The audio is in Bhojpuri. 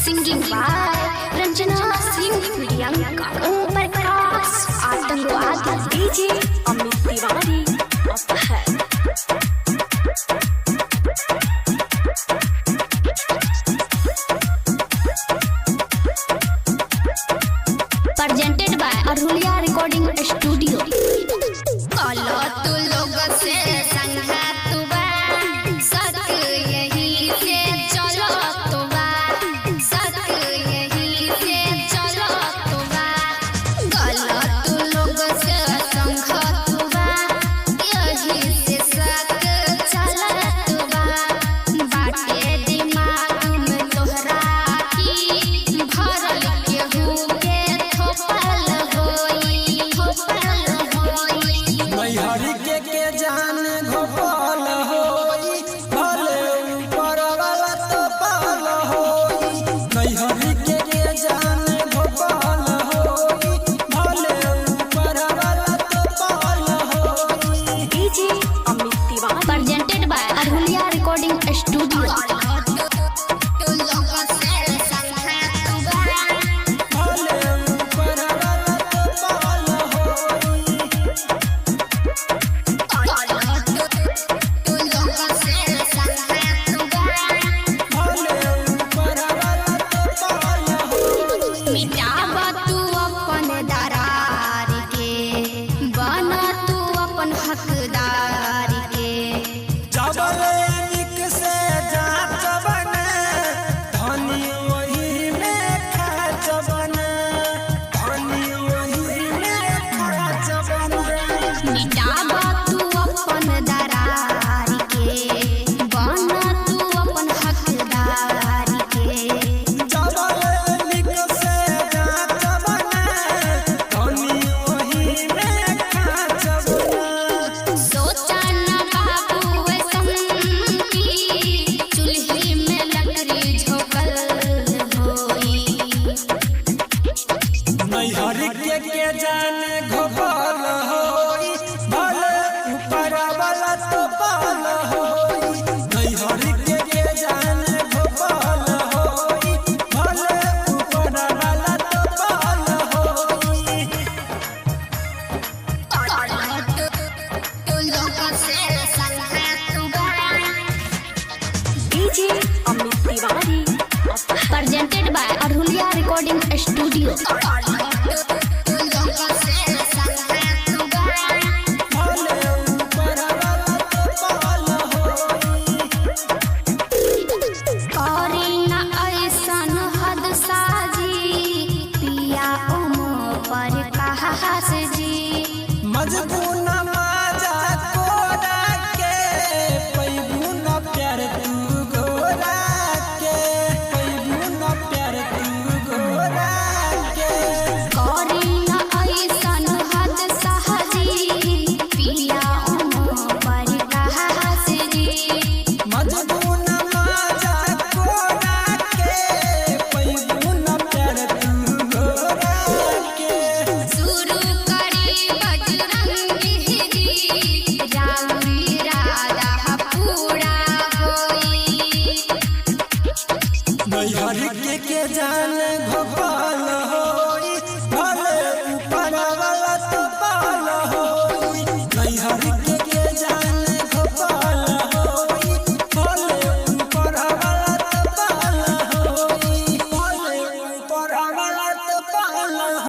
Singing by Ranjana Singh, Priyanka, Om Prakash, आतंकवादी DJ Amit Tiwari Aphar. Presented by Arhulia Recording Studio। कलो तू लोग से संघात बा, सत यही से चलो तो बा, सत यही से चलो तो बा। कलो तू लोग से संघात बा, यही से सत चलो तो बा। बाटे दिमाग में तोहरा की भरल केहू के थोपल होई, थोपल होई। मैहरी के जान घोपल होई, भले ऊपर वाला तो पाल होई। मैहरी के जान घोपल होई, भले ऊपर वाला तो पाल होई। DJ Amit Tiwari. Presented by Arhulia Recording Studio। तू लोग से संघात बा, भले ऊपर वाला तो पाल होई। तू लोग से संघात बा। भले ऊपर वाला तो पाल होई। मिटाब तू अपन दरार के, बन तू अपन हकदार के। जबले निक से जांच बने, धनी वही में खाच बने, धनी वही में खाच बने। मिटाब तू अपन दरार के, बन तू अपन हकदार के। जबले निक से जांच बने, धनी वही में खाच बने। सोचा न बाबू संगी, चूल्ही में लकड़ी झोंकल होई। मैहरी के जान घोपल होई, भले ऊपर वाला तो पाल होई। मैहरी के जान घोपल होई, भले ऊपर वाला तो पाल होई। तू लोग से संघात बा, DJ Amit Tiwari Aphar. Presented by Arhulia Recording Studio। तू लोग से संघात बा। भले ऊपर वाला तो पाल होई। करी न ऐसन हद साजी, पिया ओम पर कहास जी। मजबून माजा कोरा के, पैबून प्यार तू गोरा के, पैबून प्यार तू गोरा के। करी न ऐसन हद साजी, पिया ओम पर कहास जी। मजबून माजा कोरा के, पैबून प्यार तू गोरा के। शुरू करी बजरंगी जी, राउरी राधा पूरा होई। मैहरी के जान घोपल हो,